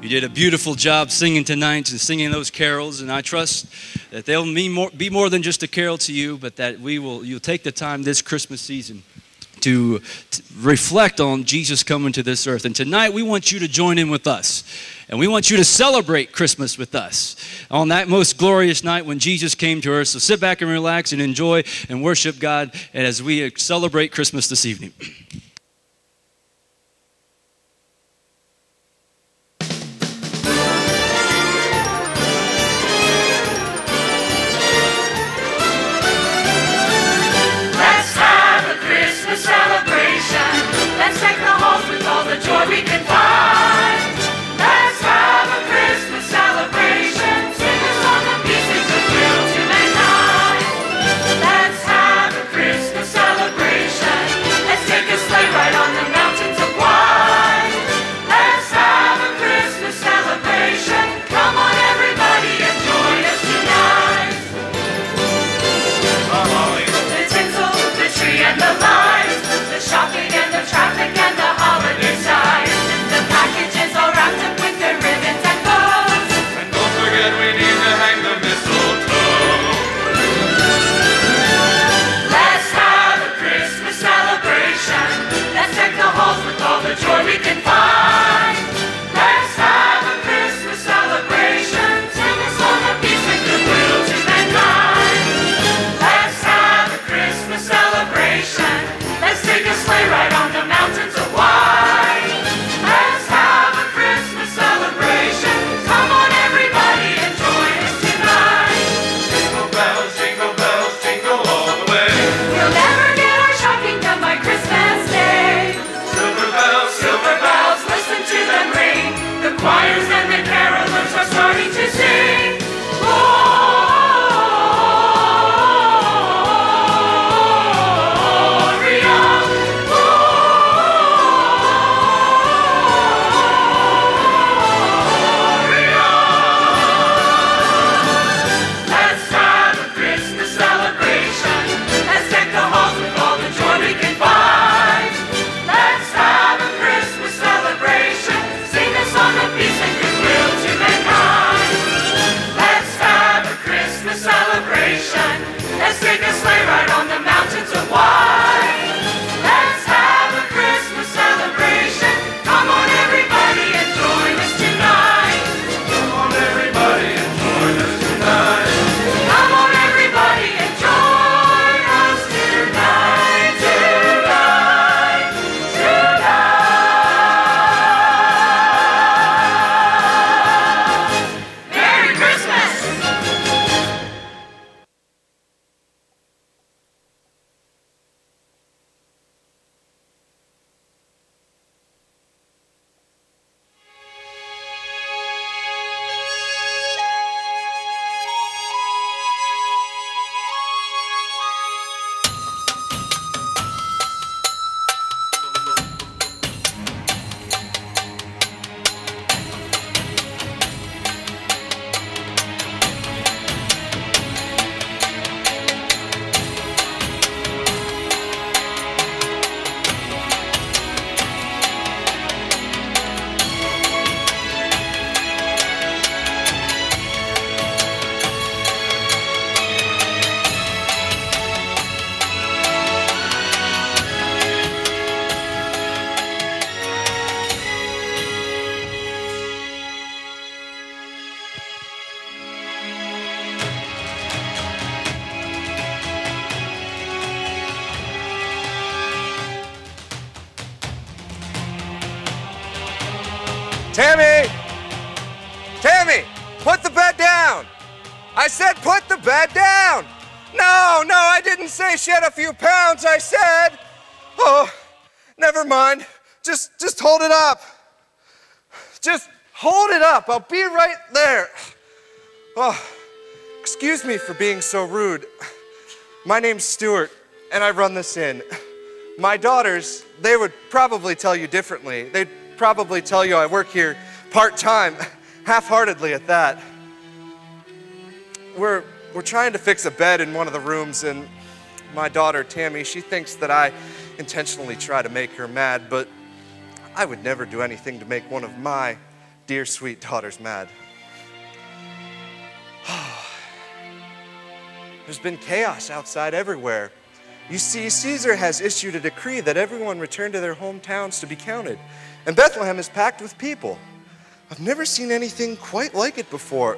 You did a beautiful job singing tonight and singing those carols, and I trust that they'll be more than just a carol to you, but that you'll take the time this Christmas season to reflect on Jesus coming to this earth. And tonight we want you to join in with us, and we want you to celebrate Christmas with us on that most glorious night when Jesus came to earth. So sit back and relax and enjoy and worship God as we celebrate Christmas this evening. Let's take the halls with all the joy we can find. Let's have a Christmas celebration. Sing a song of peace and goodwill to mankind. Let's have a Christmas celebration. Let's take a sleigh ride on the mountains of wine. Let's have a Christmas celebration. Come on everybody and join us tonight. The tinsel, the tree and the lights, the shopping and the traffic and the holiday sights. The packages all wrapped up with their ribbons and bows. And don't forget we need to hang the mistletoe. Let's have a Christmas celebration. Let's deck the halls with all the joy we can find. Let's have a Christmas celebration. Sing a song of peace and goodwill to mankind. Let's have a Christmas celebration. Let's take a sleigh ride on the mountains of wine. Let's have a Christmas celebration. Come on everybody and join us tonight. Jingle bells, jingle all the way. We'll never get our shopping done by Christmas Day. Silver bells, listen to them ring. The choirs and the carolers are starting to sing. Let's have a Christmas celebration. Let's deck the halls with all the joy we can find. Let's have a Christmas celebration. Sing a song of peace and goodwill to mankind. Let's have a Christmas celebration. Let's take a sleigh ride on the mountains of wine. Let's have a Christmas celebration. Come on everybody and join us tonight. Come on everybody and join us tonight. Come on everybody and join us tonight, tonight, tonight. Merry Christmas! Tammy! Tammy! Put the bed down! I said put the bed down! No, I didn't say she had a few pounds, I said! Oh, never mind. Just hold it up. Just hold it up. I'll be right there. Oh, excuse me for being so rude. My name's Stuart, and I run this inn. My daughters, they would probably tell you differently. They'd probably tell you I work here part-time, half-heartedly at that. We're trying to fix a bed in one of the rooms, and my daughter, Tammy, she thinks that I intentionally try to make her mad, but I would never do anything to make one of my dear sweet daughter's mad. There's been chaos outside everywhere. You see, Caesar has issued a decree that everyone return to their hometowns to be counted. And Bethlehem is packed with people. I've never seen anything quite like it before.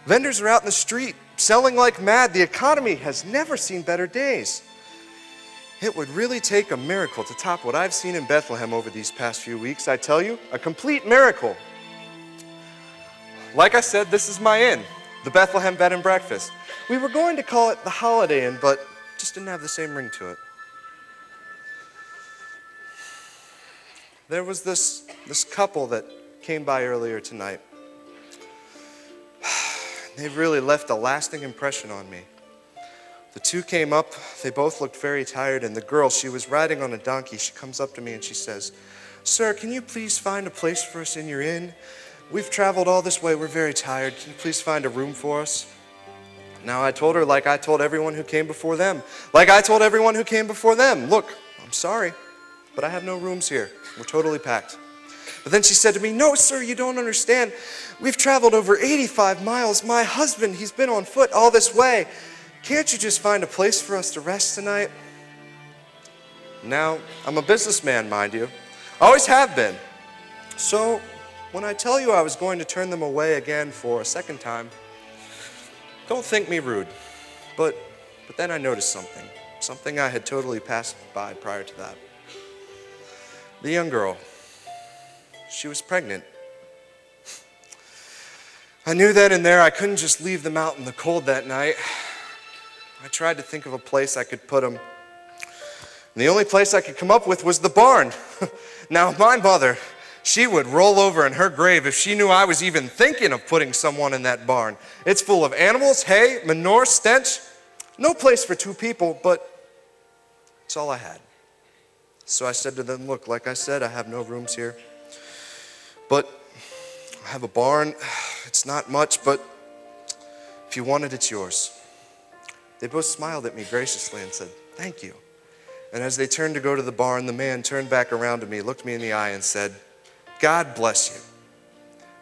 Vendors are out in the street, selling like mad. The economy has never seen better days. It would really take a miracle to top what I've seen in Bethlehem over these past few weeks. I tell you, a complete miracle. Like I said, this is my inn, the Bethlehem Bed and Breakfast. We were going to call it the Holiday Inn, but just didn't have the same ring to it. There was this couple that came by earlier tonight. They've really left a lasting impression on me. The two came up, they both looked very tired, and the girl, she was riding on a donkey. She comes up to me and she says, "Sir, can you please find a place for us in your inn? We've traveled all this way, we're very tired. Can you please find a room for us?" Now I told her like I told everyone who came before them. Like I told everyone who came before them, "Look, I'm sorry, but I have no rooms here. We're totally packed." But then she said to me, "No, sir, you don't understand. We've traveled over 85 miles. My husband, he's been on foot all this way. Can't you just find a place for us to rest tonight?" Now, I'm a businessman, mind you. I always have been. So, when I tell you I was going to turn them away again for a second time, don't think me rude. But then I noticed something I had totally passed by prior to that. The young girl, she was pregnant. I knew then and there I couldn't just leave them out in the cold that night. I tried to think of a place I could put them. And the only place I could come up with was the barn. Now, my mother, she would roll over in her grave if she knew I was even thinking of putting someone in that barn. It's full of animals, hay, manure, stench. No place for two people, but it's all I had. So I said to them, "Look, like I said, I have no rooms here. But I have a barn. It's not much, but if you want it, it's yours." They both smiled at me graciously and said, "Thank you." And as they turned to go to the barn, the man turned back around to me, looked me in the eye and said, "God bless you."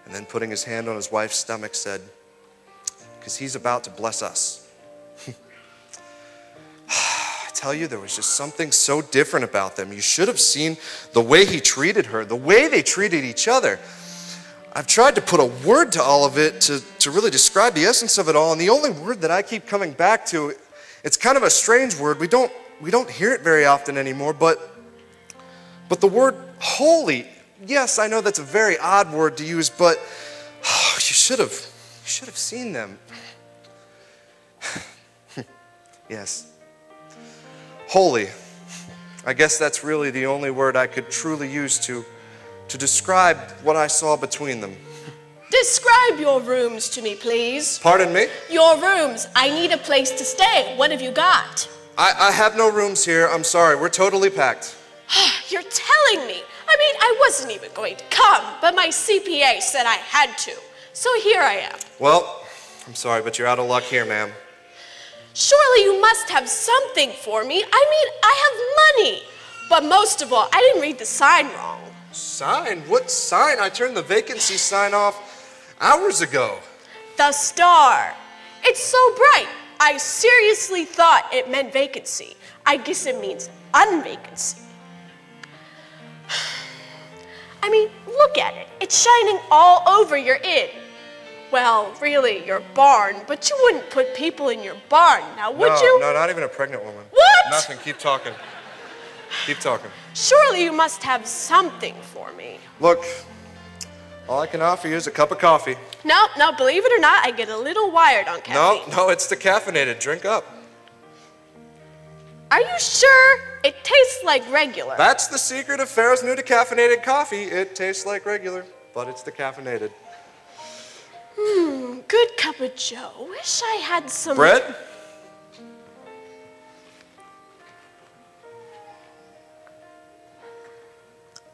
And then putting his hand on his wife's stomach said, "Because he's about to bless us." I tell you, there was just something so different about them. You should have seen the way he treated her, the way they treated each other. I've tried to put a word to all of it to really describe the essence of it all, and the only word that I keep coming back to, it's kind of a strange word. We don't hear it very often anymore, but the word holy. Yes, I know that's a very odd word to use, but you should have seen them. Yes. Holy. I guess that's really the only word I could truly use to describe what I saw between them. Describe your rooms to me, please. Pardon me? Your rooms. I need a place to stay. What have you got? I have no rooms here. I'm sorry. We're totally packed. You're telling me. I mean, I wasn't even going to come, but my CPA said I had to. So here I am. Well, I'm sorry, but you're out of luck here, ma'am. Surely you must have something for me. I mean, I have money. But most of all, I didn't read the sign wrong. Sign? What sign? I turned the vacancy sign off hours ago. The star. It's so bright. I seriously thought it meant vacancy. I guess it means unvacancy. I mean, look at it. It's shining all over your inn. Well, really, your barn, but you wouldn't put people in your barn, now would you? No, not even a pregnant woman. What? Nothing. Keep talking. Keep talking. Surely you must have something for me. Look, all I can offer you is a cup of coffee. No, believe it or not, I get a little wired on caffeine. No, it's decaffeinated. Drink up. Are you sure? It tastes like regular. That's the secret of Pharaoh's new decaffeinated coffee. It tastes like regular, but it's decaffeinated. Good cup of joe. Wish I had some... Bread?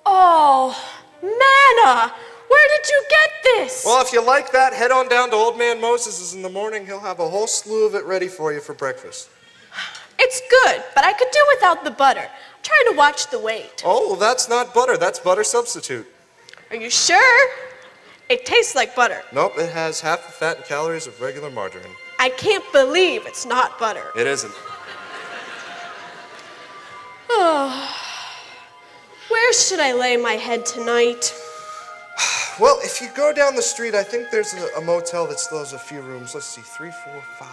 Oh, manna! Where did you get this? Well, if you like that, head on down to Old Man Moses's in the morning. He'll have a whole slew of it ready for you for breakfast. It's good, but I could do without the butter. I'm trying to watch the weight. Oh, well, that's not butter. That's butter substitute. Are you sure? It tastes like butter. Nope, it has half the fat and calories of regular margarine. I can't believe it's not butter. It isn't. Oh, where should I lay my head tonight? Well, if you go down the street, I think there's a motel that still has a few rooms. Let's see, 3, 4, 5.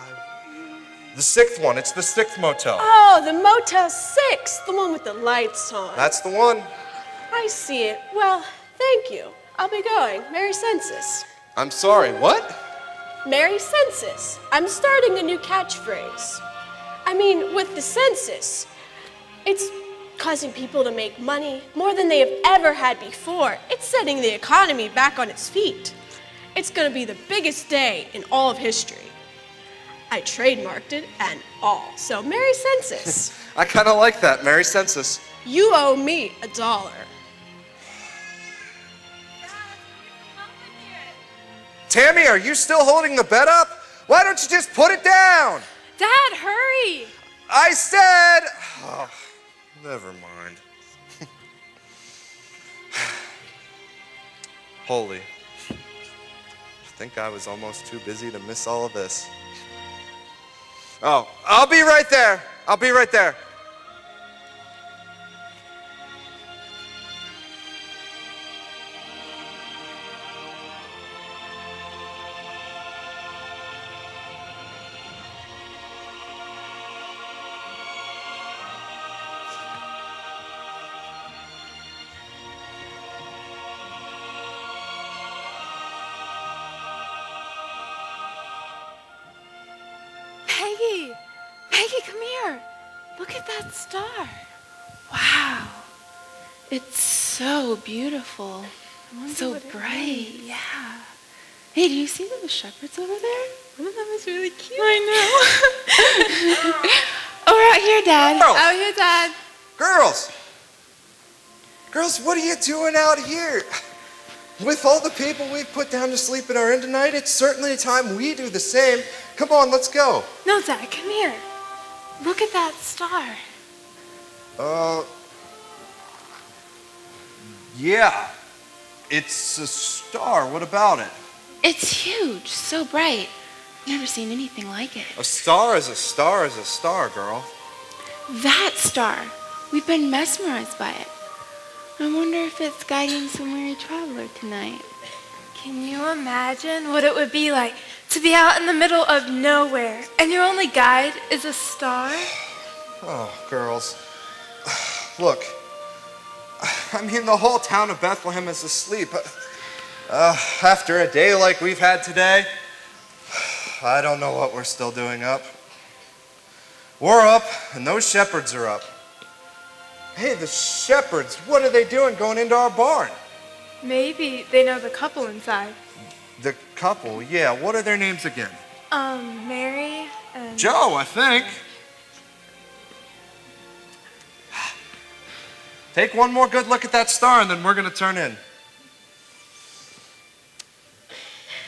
The 6th one. It's the 6th motel. Oh, the Motel 6, the one with the lights on. That's the one. I see it. Well, thank you. I'll be going. Merry Census. I'm sorry, what? Merry Census. I'm starting a new catchphrase. I mean, with the census, it's causing people to make money more than they have ever had before. It's setting the economy back on its feet. It's gonna be the biggest day in all of history. I trademarked it and all, so Merry Census. I kind of like that, Merry Census. You owe me $1. Tammy, are you still holding the bed up? Why don't you just put it down? Dad, hurry! I said... Oh, never mind. Holy. I think I was almost too busy to miss all of this. Oh, I'll be right there. I'll be right there. Peggy, come here. Look at that star. Wow. It's so beautiful. So bright. Yeah. Hey, do you see those shepherds over there? One of them is really cute. I know. Oh, we're out here, Dad. Girls. Out here, Dad. Girls! Girls, what are you doing out here? With all the people we've put down to sleep in our inn tonight, it's certainly time we do the same. Come on, let's go. No, Dad, come here. Look at that star. Yeah. It's a star. What about it? It's huge, so bright. Never seen anything like it. A star is a star is a star, girl. That star. We've been mesmerized by it. I wonder if it's guiding some weary traveler tonight. Can you imagine what it would be like to be out in the middle of nowhere and your only guide is a star? Oh, girls. Look, I mean, the whole town of Bethlehem is asleep. After a day like we've had today, I don't know what we're still doing up. We're up, and those shepherds are up. Hey, the shepherds, what are they doing going into our barn? Maybe they know the couple inside. The couple, yeah. What are their names again? Mary and... Joe, I think. Take one more good look at that star, and then we're going to turn in.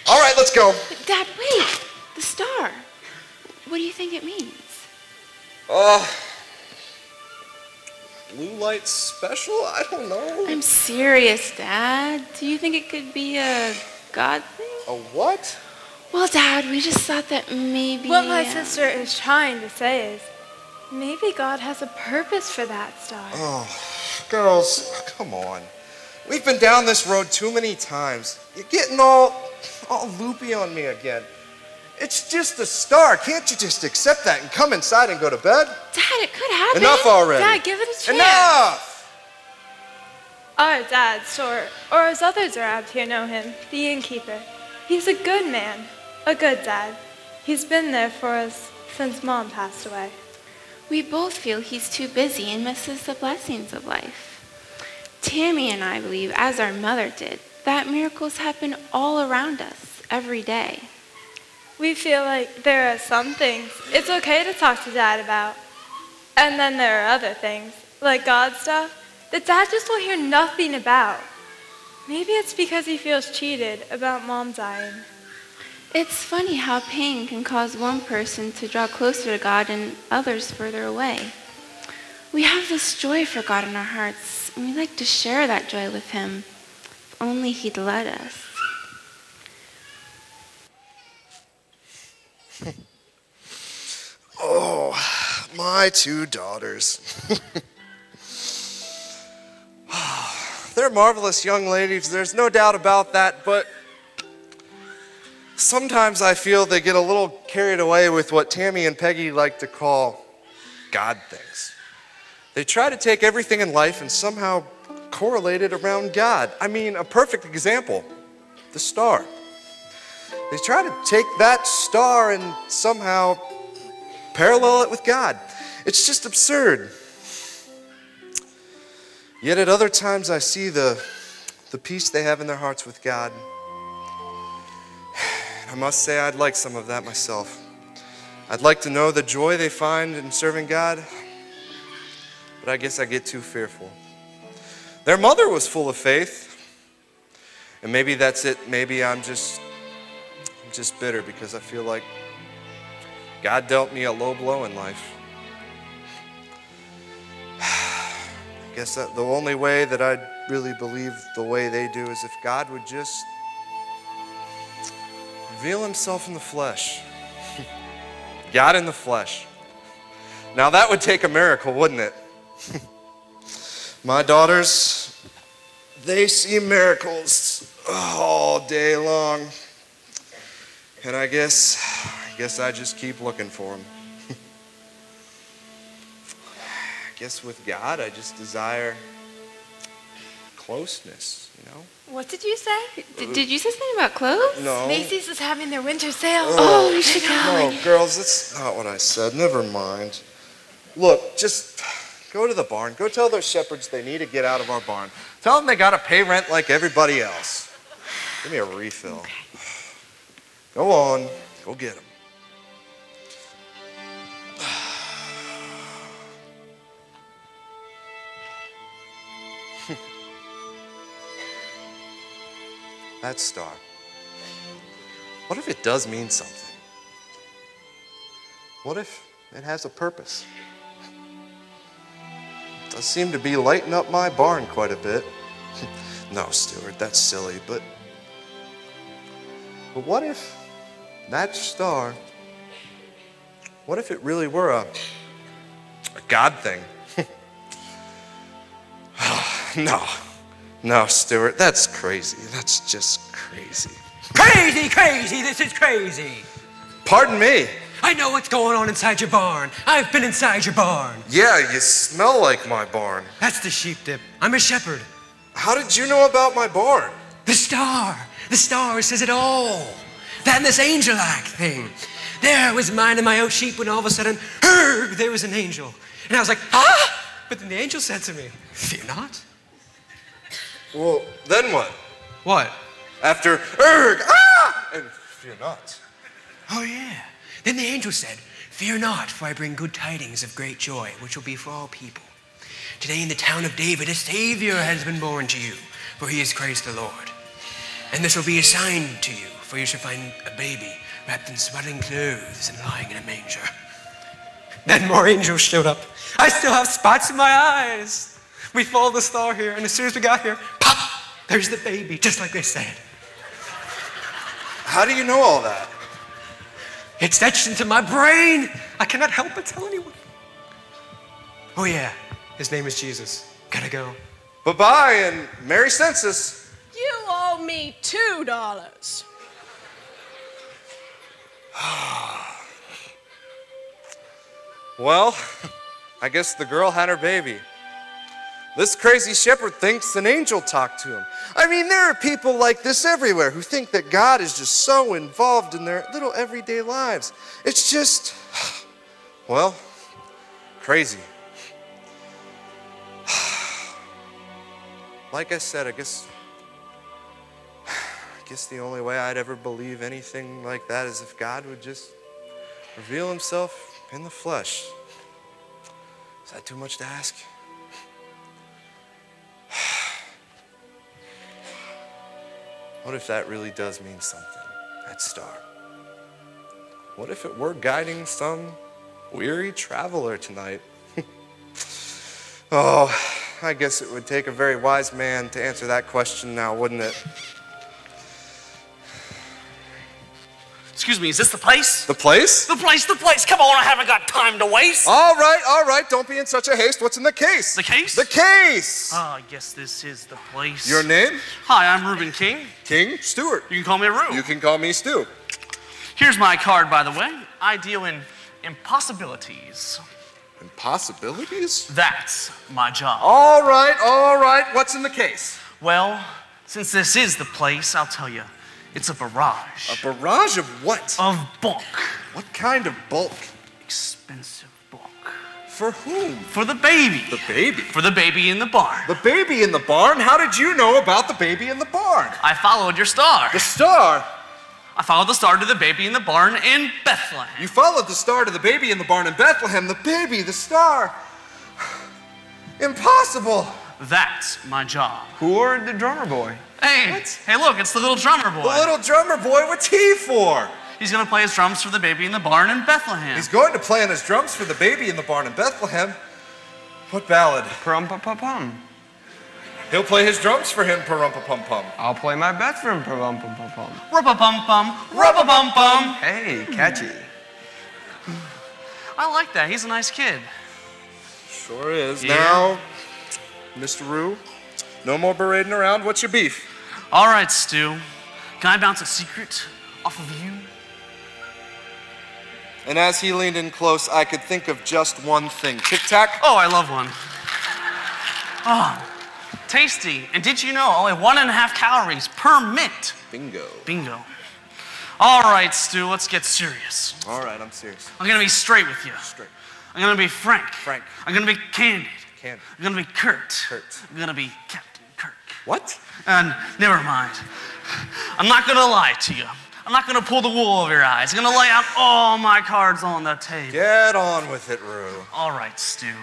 All right, let's go. Dad, wait. The star. What do you think it means? Blue light special? I don't know. I'm serious, Dad. Do you think it could be a God thing? A what? Well, Dad, we just thought that maybe... What my sister is trying to say is, maybe God has a purpose for that star. Oh, girls, come on. We've been down this road too many times. You're getting all loopy on me again. It's just a star. Can't you just accept that and come inside and go to bed? Dad, it could happen. Enough already. Dad, give it a chance. Enough! Our dad, or as others around here know him, the innkeeper. He's a good man, a good dad. He's been there for us since Mom passed away. We both feel he's too busy and misses the blessings of life. Tammy and I believe, as our mother did, that miracles happen all around us every day. We feel like there are some things it's okay to talk to Dad about. And then there are other things, like God stuff, that Dad just will hear nothing about. Maybe it's because he feels cheated about Mom dying. It's funny how pain can cause one person to draw closer to God and others further away. We have this joy for God in our hearts, and we like to share that joy with him. If only he'd let us. Oh, my two daughters. They're marvelous young ladies, there's no doubt about that, but sometimes I feel they get a little carried away with what Tammy and Peggy like to call God things. They try to take everything in life and somehow correlate it around God. I mean, a perfect example, the star. They try to take that star and somehow parallel it with God. It's just absurd. Yet at other times I see the peace they have in their hearts with God. I must say I'd like some of that myself. I'd like to know the joy they find in serving God, but I guess I get too fearful. Their mother was full of faith, and maybe that's it. Maybe I'm just bitter because I feel like God dealt me a low blow in life. I guess that the only way that I'd really believe the way they do is if God would just reveal himself in the flesh. God in the flesh. Now that would take a miracle, wouldn't it? My daughters, they see miracles all day long. And I guess I just keep looking for them. I guess with God, I just desire closeness, you know? What did you say? Did you say something about clothes? No. Macy's is having their winter sale. Oh, we should go. No, girls, that's not what I said. Never mind. Look, just go to the barn. Go tell those shepherds they need to get out of our barn. Tell them they got to pay rent like everybody else. Give me a refill. Okay. Go on. Go get them. That star. What if it does mean something? What if it has a purpose? It does seem to be lighting up my barn quite a bit. No, Stuart, that's silly, but what if that star, what if it really were a God thing? No, Stuart, that's crazy. That's just crazy. Crazy, this is crazy. Pardon me. I know what's going on inside your barn. I've been inside your barn. Yeah, you smell like my barn. That's the sheep dip. I'm a shepherd. How did you know about my barn? The star says it all. That and this angel-like thing. There I was minding my own sheep when all of a sudden, there was an angel. And I was like, ah! But then the angel said to me, fear not. Well, then what? What? After, and fear not. Oh yeah. Then the angel said, fear not, for I bring good tidings of great joy, which will be for all people. Today in the town of David, a Savior has been born to you, for he is Christ the Lord. And this will be a sign to you, for you shall find a baby wrapped in swaddling clothes and lying in a manger. Then more angels showed up. I still have spots in my eyes. We followed the star here, and as soon as we got here, pop, there's the baby, just like they said. How do you know all that? It's etched into my brain. I cannot help but tell anyone. Oh yeah, his name is Jesus. Gotta go. Bye-bye and Merry Census. You owe me $2. Well, I guess the girl had her baby. This crazy shepherd thinks an angel talked to him. I mean, there are people like this everywhere who think that God is just so involved in their little everyday lives. It's just, well, crazy. Like I said, I guess the only way I'd ever believe anything like that is if God would just reveal himself in the flesh. Is that too much to ask? What if that really does mean something, that star? What if it were guiding some weary traveler tonight? Oh, I guess it would take a very wise man to answer that question now, wouldn't it? Excuse me, is this the place? The place? The place, the place. Come on, I haven't got time to waste. All right. Don't be in such a haste. What's in the case? The case? The case! I guess this is the place. Your name? Hi, I'm Reuben King. King Stewart. You can call me Rue. You can call me Stu. Here's my card, by the way. I deal in impossibilities. Impossibilities? That's my job. All right. What's in the case? Well, since this is the place, I'll tell you, it's a barrage. A barrage of what? Of bulk. What kind of bulk? Expensive bulk. For whom? For the baby. The baby? For the baby in the barn. The baby in the barn? How did you know about the baby in the barn? I followed your star. The star? I followed the star to the baby in the barn in Bethlehem. You followed the star to the baby in the barn in Bethlehem. The baby, the star. Impossible. That's my job. Who ordered the drummer boy? Hey, hey, look, it's the little drummer boy. The little drummer boy, what's he for? He's gonna play his drums for the baby in the barn in Bethlehem. He's going to play on his drums for the baby in the barn in Bethlehem. What ballad? Pum-pum-pum-pum. He'll play his drums for him, pa-rum-pa-pum-pum. I'll play my best for him, pum-pum-pum-pum. Rubba-bum-bum, rubba-bum-bum. Hey, catchy. I like that, he's a nice kid. Sure is. Yeah. Now, Mr. Rue, no more berating around. What's your beef? All right, Stu. Can I bounce a secret off of you? And as he leaned in close, I could think of just one thing. Tic-tac? Oh, I love one. Oh, tasty. And did you know only 1.5 calories per mint? Bingo. Bingo. All right, Stu, let's get serious. All right, I'm serious. I'm gonna be straight with you. Straight. I'm gonna be frank. Frank. I'm gonna be candid. Candid. I'm gonna be curt. Curt. I'm gonna be Captain Kirk. What? And never mind. I'm not gonna lie to you. I'm not gonna pull the wool over your eyes. I'm gonna lay out all my cards on the table. Get on with it, Rue. All right, Stu.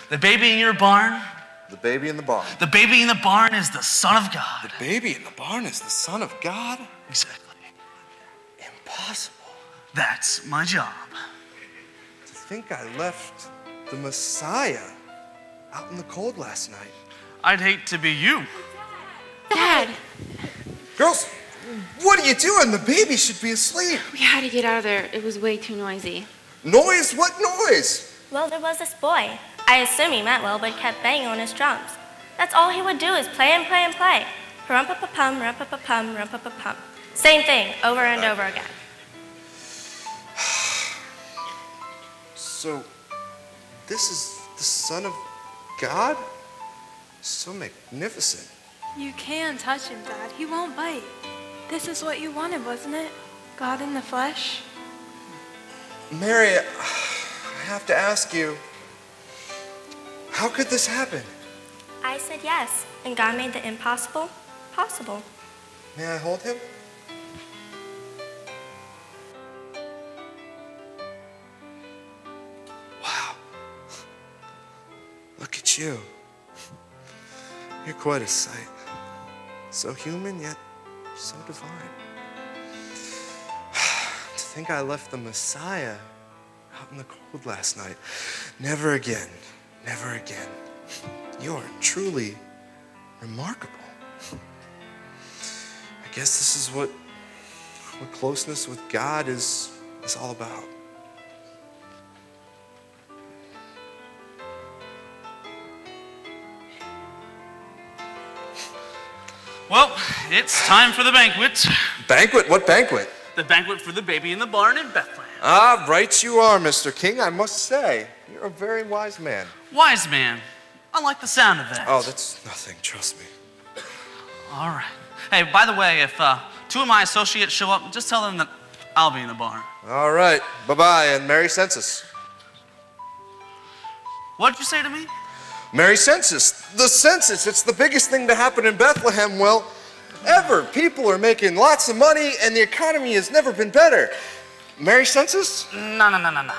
The baby in your barn. The baby in the barn. The baby in the barn is the Son of God. The baby in the barn is the Son of God? Exactly. Impossible. That's my job. To think I left the Messiah out in the cold last night. I'd hate to be you. Dad, Girls, what are you doing? The baby should be asleep. we had to get out of there. It was way too noisy. Noise? What noise? Well, there was this boy. I assume he meant well, but he kept banging on his drums. That's all he would do is play and play and play. Rum-pa-pa-pum, rum-pa-pa-pum, rum-pa-pa-pum. Same thing, over and over again. So, this is the Son of God? So magnificent. You can touch him, Dad. He won't bite. This is what you wanted, wasn't it? God in the flesh? Mary, I have to ask you, how could this happen? I said yes, and God made the impossible possible. May I hold him? Wow. Look at you. You're quite a sight. So human, yet so divine. To think I left the Messiah out in the cold last night. Never again, never again. You are truly remarkable. I guess this is what closeness with God is all about. Well, it's time for the banquet. Banquet? What banquet? The banquet for the baby in the barn in Bethlehem. Ah, right you are, Mr. King. I must say, you're a very wise man. Wise man. I like the sound of that. Oh, that's nothing, trust me. All right. Hey, by the way, if 2 of my associates show up, just tell them that I'll be in the barn. All right, bye-bye, and Merry Census. What'd you say to me? Merry Census. The census, it's the biggest thing to happen in Bethlehem, well, ever. People are making lots of money, and the economy has never been better. Merry Census? No. No.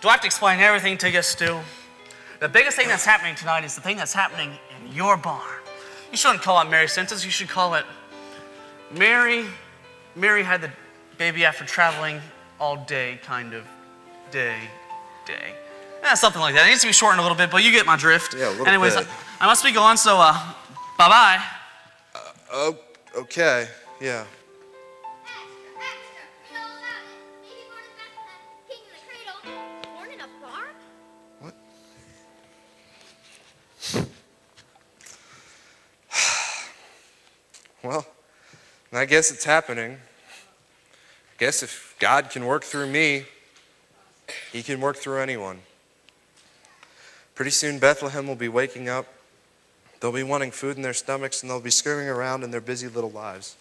Do I have to explain everything to you, Stu? The biggest thing that's happening tonight is the thing that's happening in your barn. You shouldn't call it Merry Census. You should call it Mary had the baby after traveling all day, kind of day. Something like that. It needs to be shortened a little bit, but you get my drift. Yeah, a little Anyways, bit. I must be going, so bye-bye. Oh, okay, yeah. What? Well, I guess it's happening. I guess if God can work through me, he can work through anyone. Pretty soon Bethlehem will be waking up. They'll be wanting food in their stomachs, and they'll be scurrying around in their busy little lives.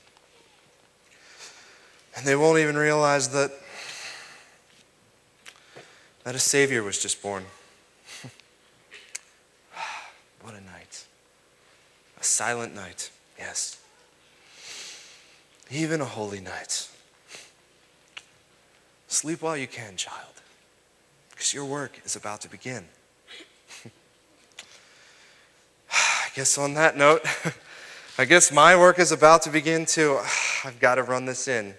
And they won't even realize that a Savior was just born. What a night. A silent night, yes. Even a holy night. Sleep while you can, child, because your work is about to begin. I guess on that note, I guess my work is about to begin too. I've got to run this in.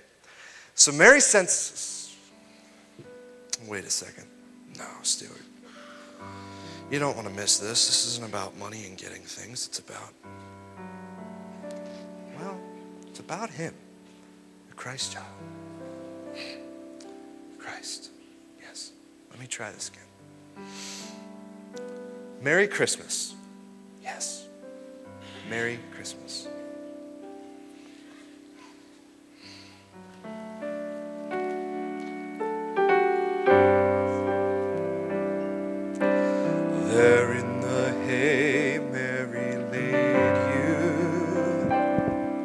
So Mary sends... Wait a second. No, Stuart. You don't want to miss this. This isn't about money and getting things. It's about... Well, it's about him. The Christ child. Christ. Yes. Let me try this again. Merry Christmas. Yes. Merry Christmas. There in the hay Mary laid you,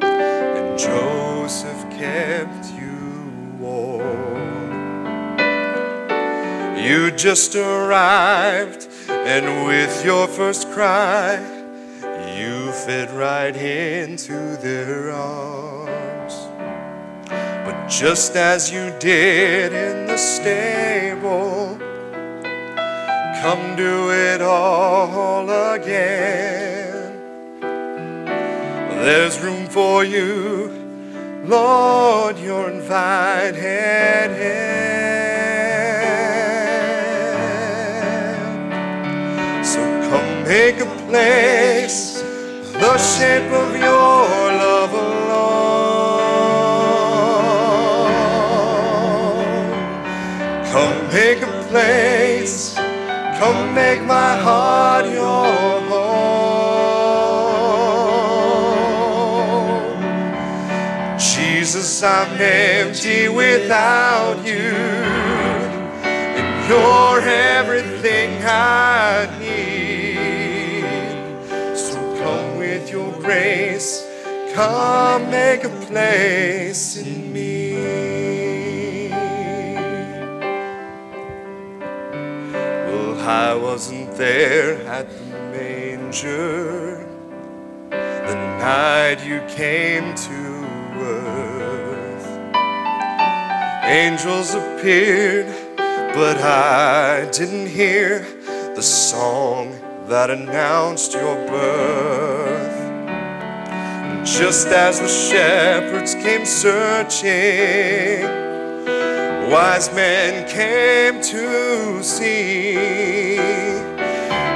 and Joseph kept you warm. You just arrived, and with your first cry, you fit right into their arms. But just as you did in the stable, come do it all again. There's room for you, Lord, you're invited in. So come make a place, the shape of your love alone. Come make a place, come make my heart your home. Jesus, I'm empty without you, and you're everything I need. So come with your grace, come make a place in me. I wasn't there at the manger the night you came to earth. Angels appeared, but I didn't hear the song that announced your birth. And just as the shepherds came searching, wise men came to see.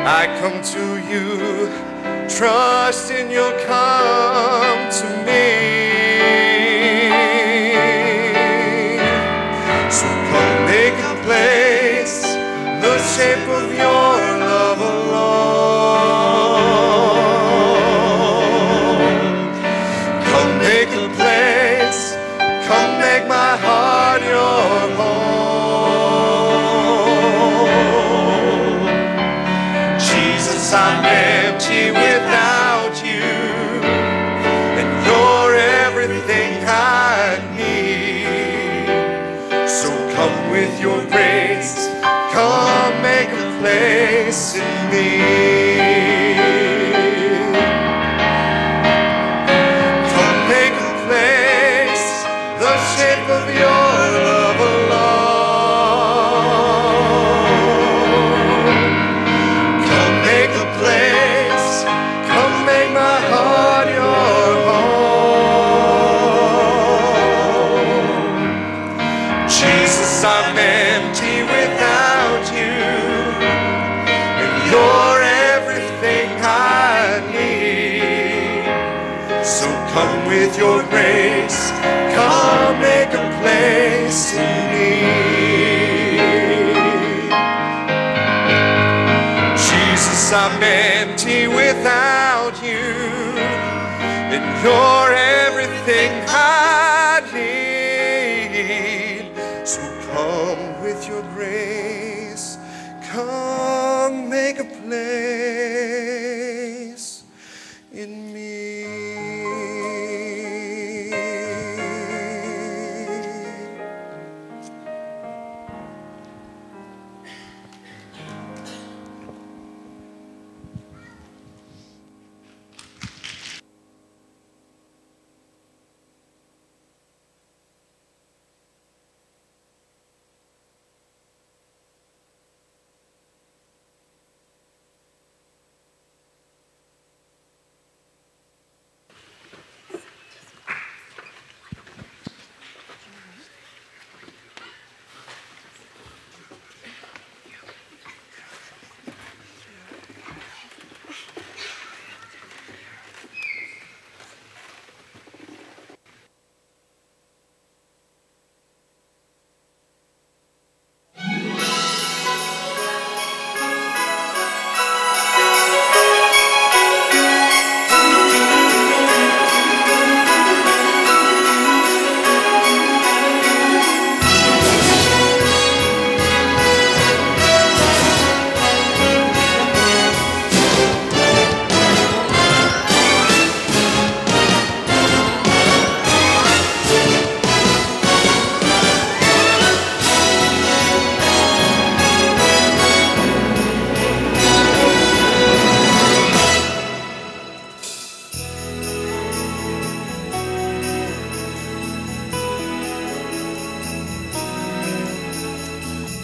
I come to you, trusting you'll come to me. So come make a place, the shape of your love alone. Come make a place, come make my heart your home. Jesus, I'm empty without you, and you're everything I need. So come with your grace, come make a place in me. Come make a place, the shape of your love alone. Come make a place, come make my heart your home. Jesus, I'm empty without you, and you're Come with your grace, come make a place in me. Jesus, I'm empty without you, and you're everything I need. So come with your grace, come make a place in me.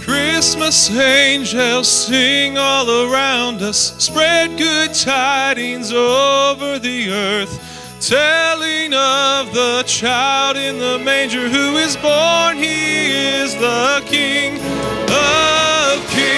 Christmas angels sing all around us, spread good tidings over the earth, telling of the child in the manger who is born. He is the King of Kings.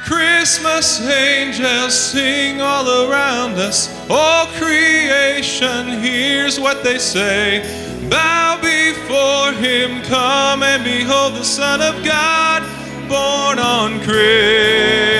Christmas angels sing all around us. All creation hears what they say. Bow before him, come and behold the Son of God, born on Christmas.